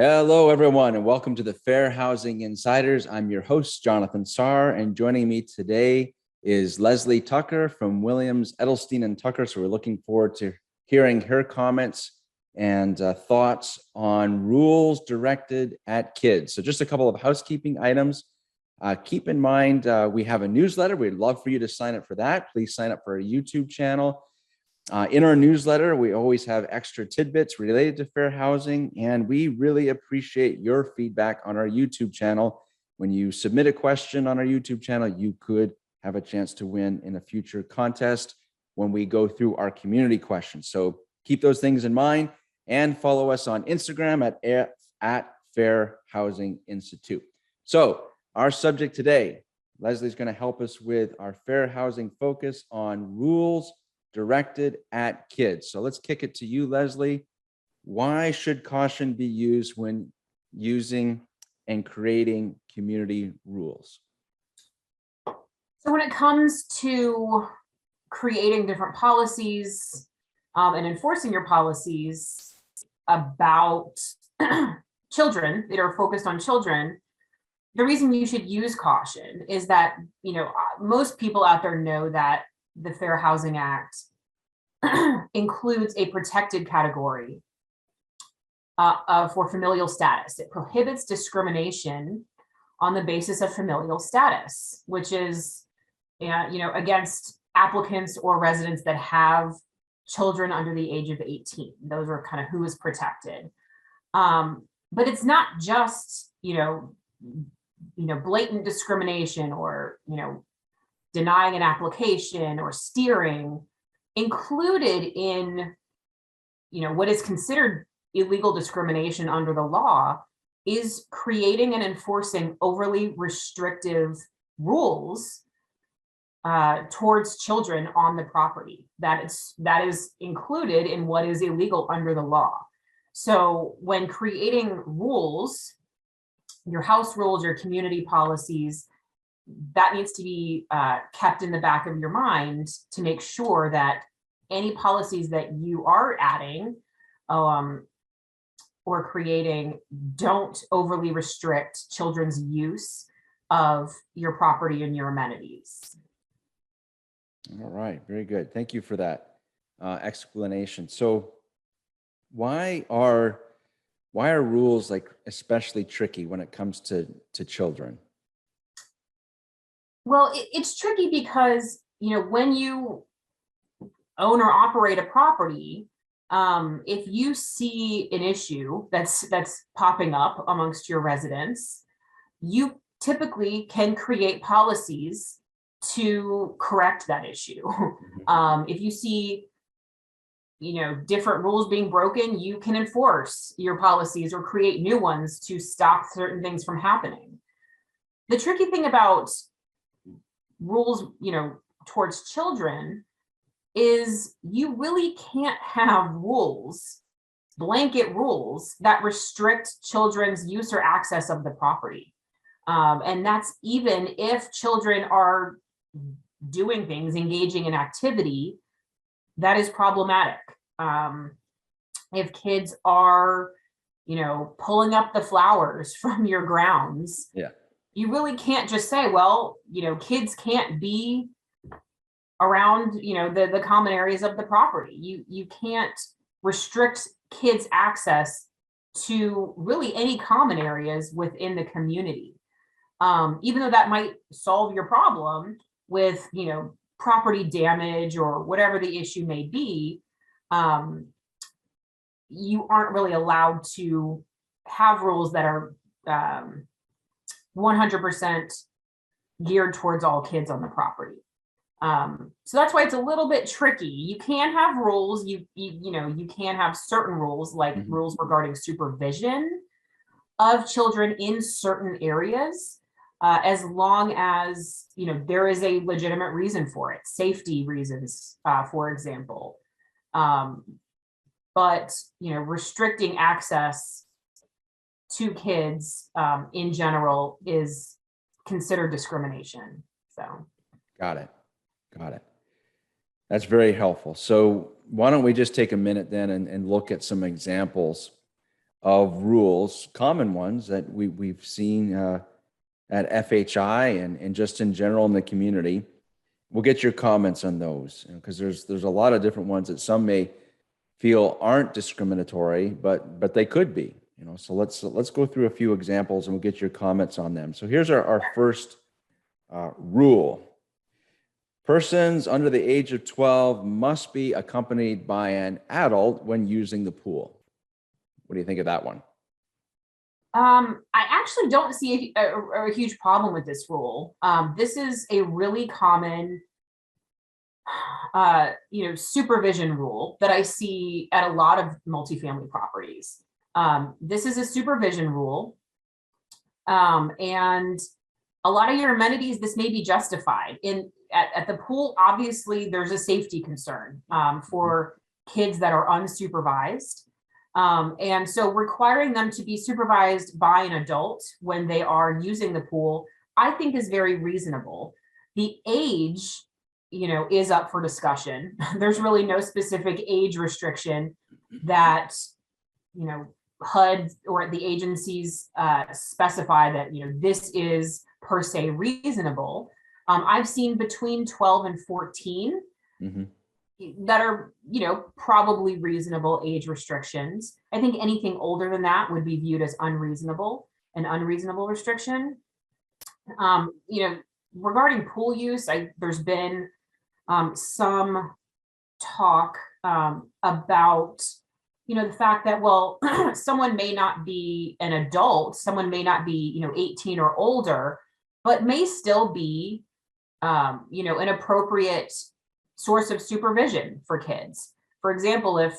Hello, everyone, and welcome to the Fair Housing Insiders. I'm your host, Jonathan Sarr, and joining me today is Leslie Tucker from Williams, Edelstein, and Tucker. So we're looking forward to hearing her comments and thoughts on rules directed at kids. So just a couple of housekeeping items. Keep in mind, we have a newsletter. We'd love for you to sign up for that. Please sign up for our YouTube channel. In our newsletter, we always have extra tidbits related to fair housing, and we really appreciate your feedback on our YouTube channel. When you submit a question on our YouTube channel, you could have a chance to win in a future contest when we go through our community questions. So keep those things in mind and follow us on Instagram at Fair Housing Institute. So our subject today, Leslie's going to help us with our fair housing focus on rules directed at kids. So let's kick it to you, Leslie. Why should caution be used when using and creating community rules? So when it comes to creating different policies and enforcing your policies about children that are focused on children, the reason you should use caution is that, most people out there know that the Fair Housing Act includes a protected category for familial status. It prohibits discrimination on the basis of familial status, which is, against applicants or residents that have children under the age of 18. Those are kind of who is protected. But it's not just, blatant discrimination or, denying an application or steering. Included in, what is considered illegal discrimination under the law is creating and enforcing overly restrictive rules towards children on the property. That is included in what is illegal under the law. So when creating rules, your house rules, your community policies, that needs to be kept in the back of your mind to make sure that any policies that you are adding or creating don't overly restrict children's use of your property and your amenities. All right, very good. Thank you for that explanation. So why are rules especially tricky when it comes to children? Well, it's tricky because, when you own or operate a property, if you see an issue that's popping up amongst your residents, you typically can create policies to correct that issue. If you see, different rules being broken, you can enforce your policies or create new ones to stop certain things from happening. The tricky thing about rules, towards children is you really can't have blanket rules that restrict children's use or access of the property. And that's even if children are doing things, engaging in activity that is problematic. If kids are, pulling up the flowers from your grounds, you really can't just say, well, kids can't be around, the common areas of the property. You can't restrict kids' access to really any common areas within the community. Even though that might solve your problem with, property damage or whatever the issue may be, you aren't really allowed to have rules that are 100% geared towards all kids on the property. So that's why it's a little bit tricky. You can have rules, you can have certain rules like rules regarding supervision of children in certain areas, as long as, there is a legitimate reason for it, safety reasons, for example. But, restricting access to kids in general is considered discrimination. So. Got it. That's very helpful. So why don't we just take a minute then and look at some examples of rules, common ones that we've seen at FHI and just in general in the community. We'll get your comments on those, because there's a lot of different ones that some may feel aren't discriminatory, but they could be. So let's go through a few examples and we'll get your comments on them. So here's our first rule. Persons under the age of 12 must be accompanied by an adult when using the pool. What do you think of that one? I actually don't see a huge problem with this rule. This is a really common, supervision rule that I see at a lot of multifamily properties. This is a supervision rule, and a lot of your amenities, this may be justified. At the pool, obviously, there's a safety concern for kids that are unsupervised. And so requiring them to be supervised by an adult when they are using the pool, I think is very reasonable. The age, is up for discussion. There's really no specific age restriction that, HUD or the agencies specify that, this is per se reasonable. I've seen between 12 and 14. Mm-hmm. That are, probably reasonable age restrictions. I think anything older than that would be viewed as an unreasonable restriction. Regarding pool use, there's been some talk about, the fact that, well, someone may not be an adult, someone may not be, 18 or older, but may still be, an appropriate source of supervision for kids. For example, if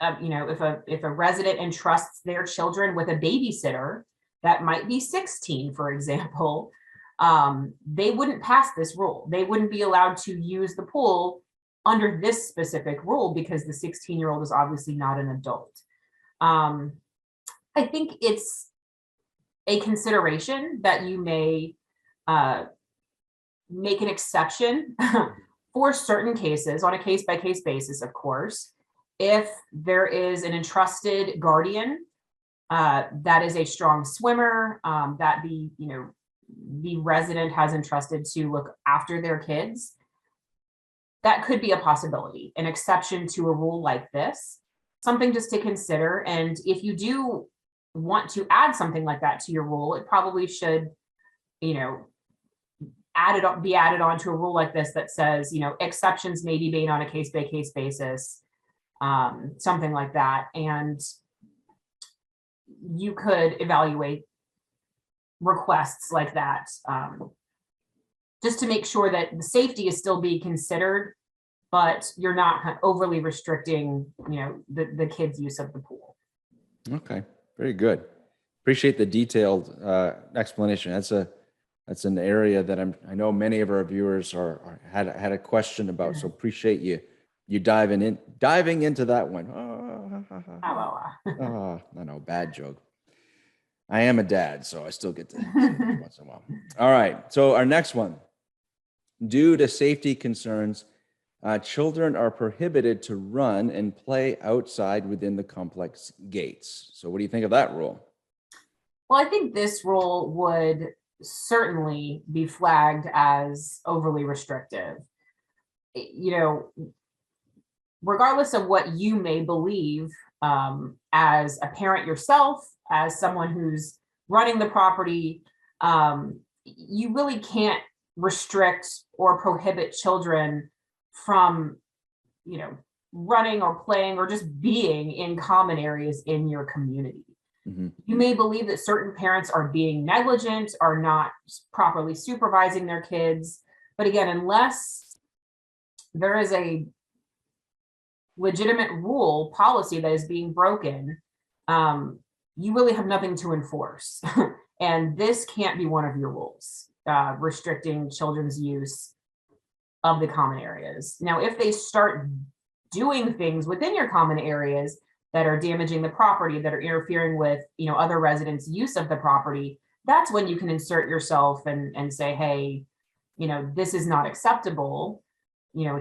a resident entrusts their children with a babysitter that might be 16, for example, they wouldn't pass this rule. They wouldn't be allowed to use the pool under this specific rule because the 16-year-old is obviously not an adult. I think it's a consideration that you may make an exception for certain cases, on a case-by-case basis, of course. If there is an entrusted guardian that is a strong swimmer, that the resident has entrusted to look after their kids, that could be a possibility, an exception to a rule like this, something just to consider. And if you do want to add something like that to your rule, it probably should, be added on to a rule like this that says, exceptions may be made on a case-by-case basis, something like that. And you could evaluate requests like that, just to make sure that the safety is still being considered, but you're not overly restricting, the kids' use of the pool. Okay, very good. Appreciate the detailed explanation. That's an area that I know many of our viewers had a question about. So appreciate you diving into that one. I know, bad joke. I am a dad, so I still get to once in a while. All right, so our next one. Due to safety concerns, children are prohibited to run and play outside within the complex gates. So what do you think of that rule? Well, I think this rule would certainly be flagged as overly restrictive. Regardless of what you may believe, as a parent yourself, as someone who's running the property, you really can't restrict or prohibit children from, running or playing or just being in common areas in your community. Mm-hmm. You may believe that certain parents are being negligent, are not properly supervising their kids. But again, unless there is a legitimate rule, policy that is being broken, you really have nothing to enforce. And this can't be one of your rules, restricting children's use of the common areas. Now, if they start doing things within your common areas that are damaging the property, that are interfering with, other residents' use of the property, that's when you can insert yourself and say, hey, this is not acceptable.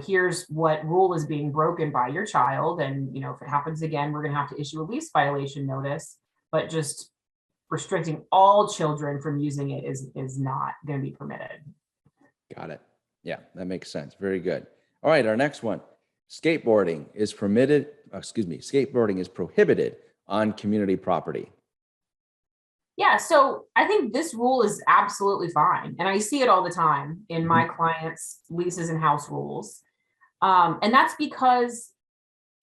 Here's what rule is being broken by your child. And, if it happens again, we're going to have to issue a lease violation notice. but just restricting all children from using it is not going to be permitted. Got it. Yeah, that makes sense. Very good. All right, our next one. Skateboarding is skateboarding is prohibited on community property. Yeah, so I think this rule is absolutely fine. And I see it all the time in my clients' leases and house rules. And that's because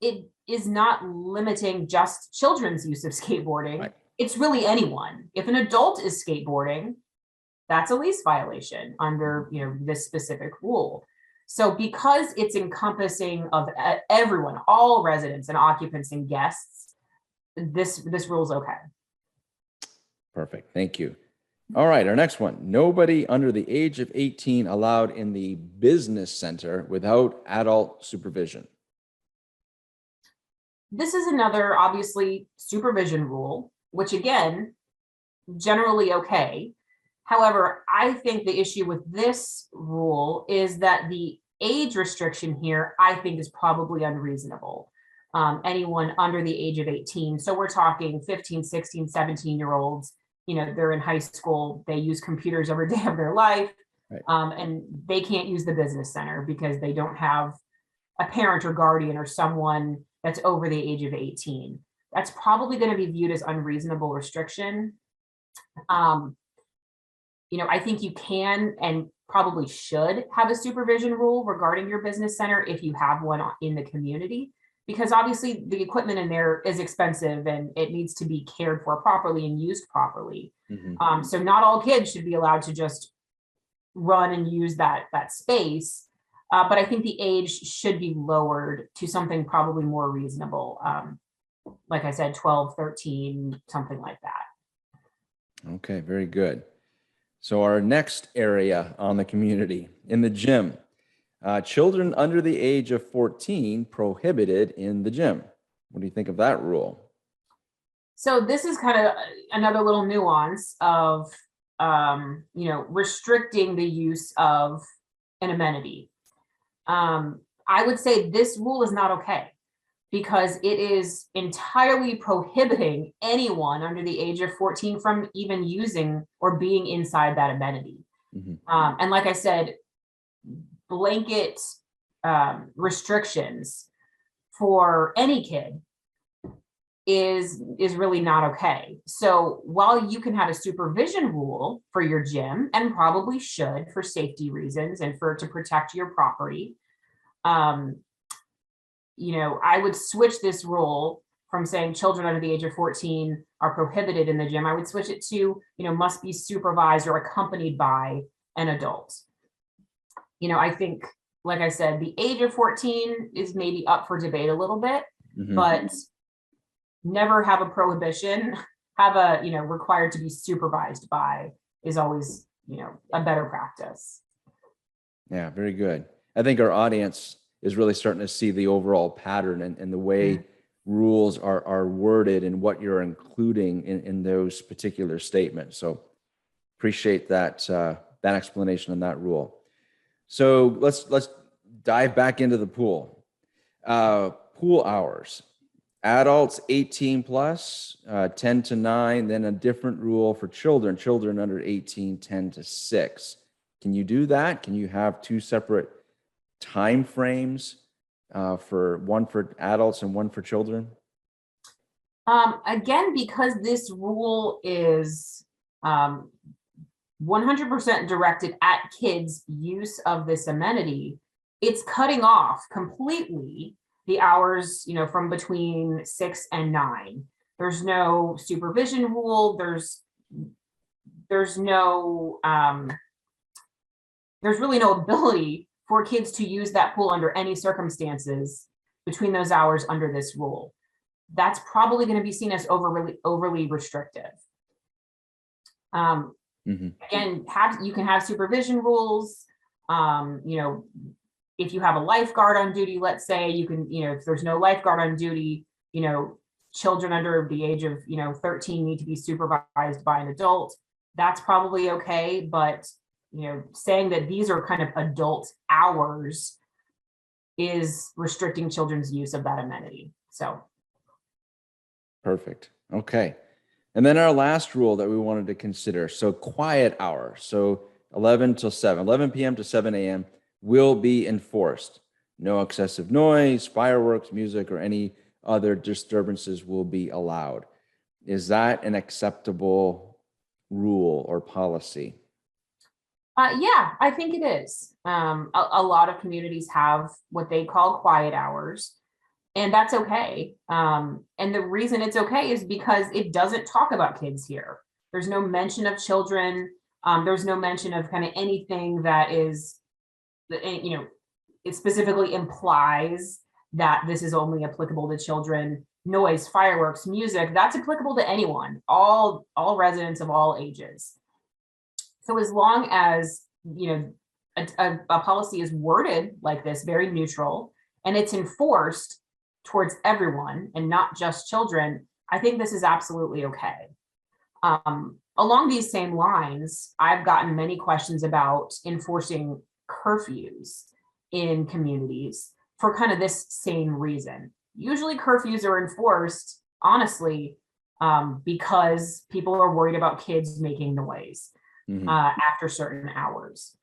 it is not limiting just children's use of skateboarding. Right. It's really anyone. If an adult is skateboarding, that's a lease violation under, this specific rule. So because it's encompassing of everyone, all residents and occupants and guests, this rule is okay. Perfect. Thank you. All right, our next one. Nobody under the age of 18 allowed in the business center without adult supervision. This is another, obviously, supervision rule, which again, generally okay. However, I think the issue with this rule is that the age restriction here, I think, is probably unreasonable. Anyone under the age of 18. So we're talking 15, 16, 17-year-olds, they're in high school, they use computers every day of their life, right. And they can't use the business center because they don't have a parent or guardian or someone that's over the age of 18. That's probably going to be viewed as unreasonable restriction. I think you can and probably should have a supervision rule regarding your business center if you have one in the community, because obviously the equipment in there is expensive and it needs to be cared for properly and used properly. So not all kids should be allowed to just run and use that space. But I think the age should be lowered to something probably more reasonable. Like I said, 12, 13, something like that. Okay, very good. So our next area on the community, in the gym, children under the age of 14 prohibited in the gym. What do you think of that rule? So this is kind of another little nuance of, restricting the use of an amenity. I would say this rule is not okay because it is entirely prohibiting anyone under the age of 14 from even using or being inside that amenity. And like I said, blanket restrictions for any kid is really not okay. So while you can have a supervision rule for your gym, and probably should for safety reasons and to protect your property, I would switch this rule from saying children under the age of 14 are prohibited in the gym. I would switch it to, must be supervised or accompanied by an adult. I think, like I said, the age of 14 is maybe up for debate a little bit, but never have a prohibition, have a, required to be supervised by is always, a better practice. Yeah, very good. I think our audience is really starting to see the overall pattern and the way rules are worded and what you're including in those particular statements. So appreciate that explanation on that rule. So let's dive back into the pool. Pool hours. Adults 18 plus, 10 to 9, then a different rule for children under 18, 10 to 6. Can you do that? Can you have two separate time frames for one for adults and one for children? Again, because this rule is 100% directed at kids' use of this amenity, it's cutting off completely the hours, from between 6 and 9. There's no supervision rule. There's no, there's really no ability for kids to use that pool under any circumstances between those hours under this rule. That's probably going to be seen as overly restrictive. Again, you can have supervision rules. If you have a lifeguard on duty, let's say, you can, if there's no lifeguard on duty, children under the age of, 13 need to be supervised by an adult. That's probably okay. But, saying that these are kind of adult hours is restricting children's use of that amenity. So. Perfect. Okay. And then our last rule that we wanted to consider, so quiet hour, so 11 till 7, 11 p.m. to 7 a.m. will be enforced. No excessive noise, fireworks, music, or any other disturbances will be allowed. Is that an acceptable rule or policy? Yeah, I think it is. A lot of communities have what they call quiet hours, and that's okay. And the reason it's okay is because it doesn't talk about kids here. There's no mention of children. There's no mention of kind of anything that is, it specifically implies that this is only applicable to children. Noise, fireworks, music, that's applicable to anyone, all residents of all ages. So as long as, a policy is worded like this, very neutral, and it's enforced towards everyone and not just children, I think this is absolutely okay. Along these same lines, I've gotten many questions about enforcing curfews in communities for kind of this same reason. Usually curfews are enforced, honestly, because people are worried about kids making noise after certain hours.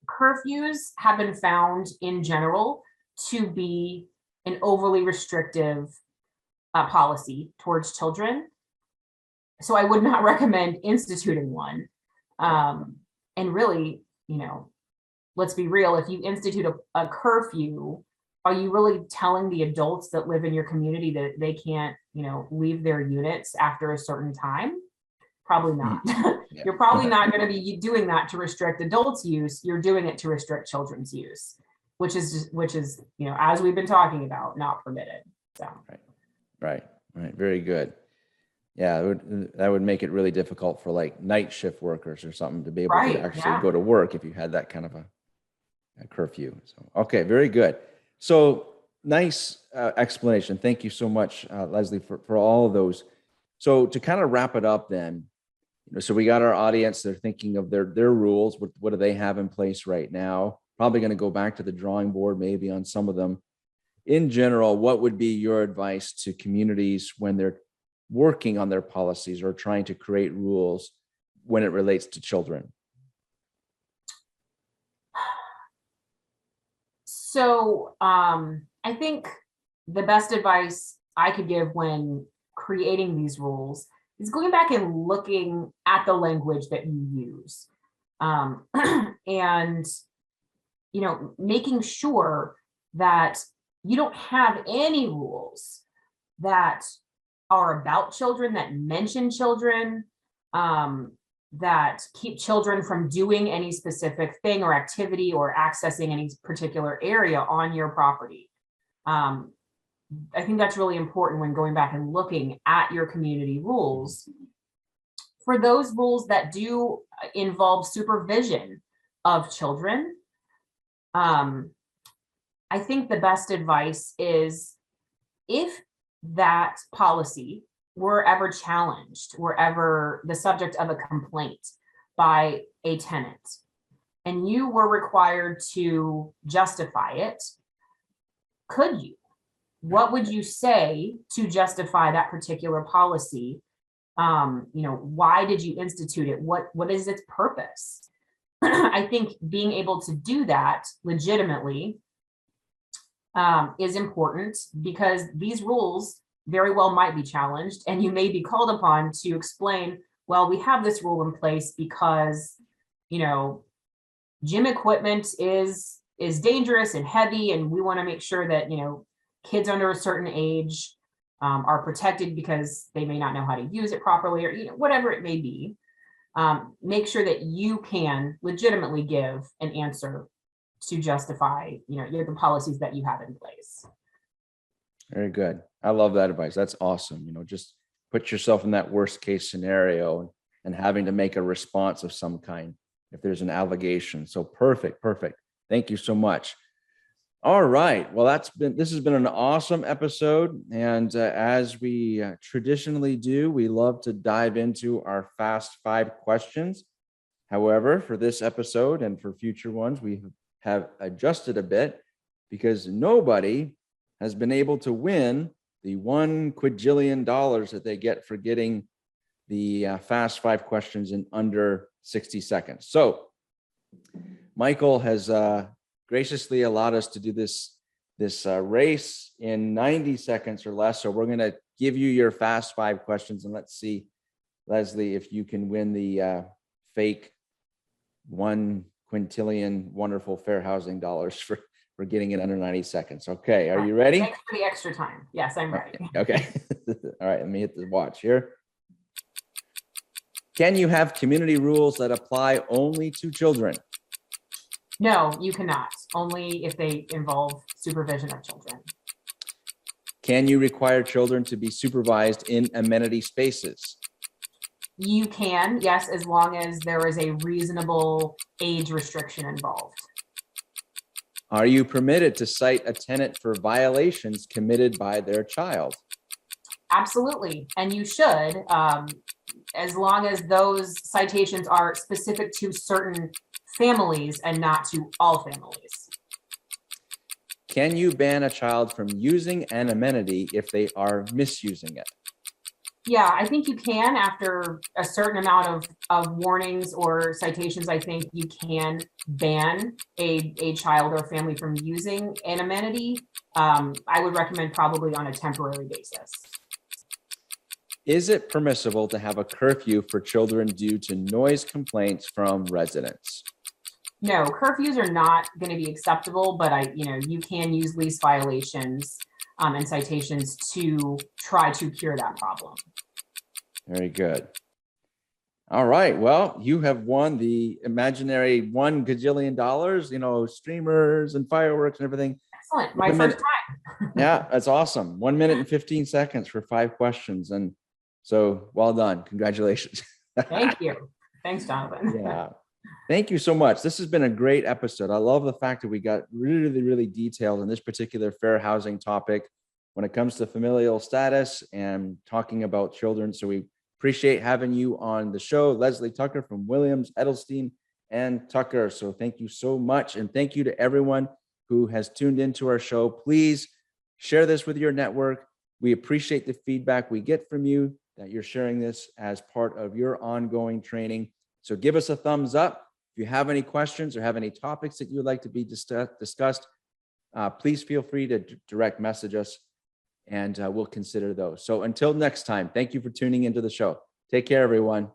Curfews have been found in general to be an overly restrictive policy towards children. So I would not recommend instituting one. And really, let's be real, if you institute a curfew, are you really telling the adults that live in your community that they can't, leave their units after a certain time? Probably not. Yeah. You're probably not going to be doing that to restrict adults' use. You're doing it to restrict children's use, which is, as we've been talking about, not permitted. So. Right. Very good. Yeah, that would make it really difficult for like night shift workers or something to be able to actually go to work if you had that kind of a curfew. So, okay, very good. So nice explanation. Thank you so much, Leslie, for all of those. So to kind of wrap it up then, so we got our audience, they're thinking of their rules. What do they have in place right now? Probably going to go back to the drawing board maybe on some of them. In general, what would be your advice to communities when they're working on their policies or trying to create rules when it relates to children? So I think the best advice I could give when creating these rules is going back and looking at the language that you use, and making sure that you don't have any rules that are about children, that mention children, that keep children from doing any specific thing or activity or accessing any particular area on your property. I think that's really important when going back and looking at your community rules. For those rules that do involve supervision of children, I think the best advice is, if that policy were ever challenged, were ever the subject of a complaint by a tenant, and you were required to justify it, could you? What would you say to justify that particular policy? Why did you institute it? What is its purpose? I think being able to do that legitimately is important, because these rules very well might be challenged, and you may be called upon to explain, well, we have this rule in place because, gym equipment is dangerous and heavy, and we want to make sure that, kids under a certain age are protected because they may not know how to use it properly, or whatever it may be. Make sure that you can legitimately give an answer to justify, the policies that you have in place. Very good. I love that advice. That's awesome. Just put yourself in that worst case scenario and having to make a response of some kind if there's an allegation. So perfect. Thank you so much. All right. Well, this has been an awesome episode. And as we traditionally do, we love to dive into our fast 5 questions. However, for this episode and for future ones, we have adjusted a bit because nobody has been able to win the $1 quadrillion that they get for getting the fast 5 questions in under 60 seconds. So Michael has graciously allowed us to do this race in 90 seconds or less. So we're going to give you your fast 5 questions, and let's see, Leslie, if you can win the fake 1 quintillion wonderful fair housing dollars for getting it under 90 seconds. Okay, are you ready? Thanks for the extra time. Yes, I'm ready. Okay. All right, let me hit the watch here. Can you have community rules that apply only to children? No, you cannot. Only if they involve supervision of children. Can you require children to be supervised in amenity spaces? You can, yes, as long as there is a reasonable age restriction involved. Are you permitted to cite a tenant for violations committed by their child? Absolutely, and you should, as long as those citations are specific to certain families and not to all families. Can you ban a child from using an amenity if they are misusing it? Yeah, I think you can. After a certain amount of warnings or citations, I think you can ban a child or family from using an amenity. I would recommend probably on a temporary basis. Is it permissible to have a curfew for children due to noise complaints from residents? No, curfews are not going to be acceptable, but you can use lease violations and citations to try to cure that problem. Very good. All right. Well, you have won the imaginary $1 gajillion, streamers and fireworks and everything. Excellent. My first time. Yeah, that's awesome. 1 minute and 15 seconds for 5 questions. And so well done. Congratulations. Thank you. Thanks, Jonathan. Yeah. Thank you so much. This has been a great episode. I love the fact that we got really, really detailed in this particular fair housing topic when it comes to familial status and talking about children. So we appreciate having you on the show, Leslie Tucker from Williams, Edelstein, and Tucker. So thank you so much. And thank you to everyone who has tuned into our show. Please share this with your network. We appreciate the feedback we get from you, that you're sharing this as part of your ongoing training. So give us a thumbs up. If you have any questions or have any topics that you would like to be discussed, please feel free to direct message us, and we'll consider those. So until next time, thank you for tuning into the show. Take care, everyone.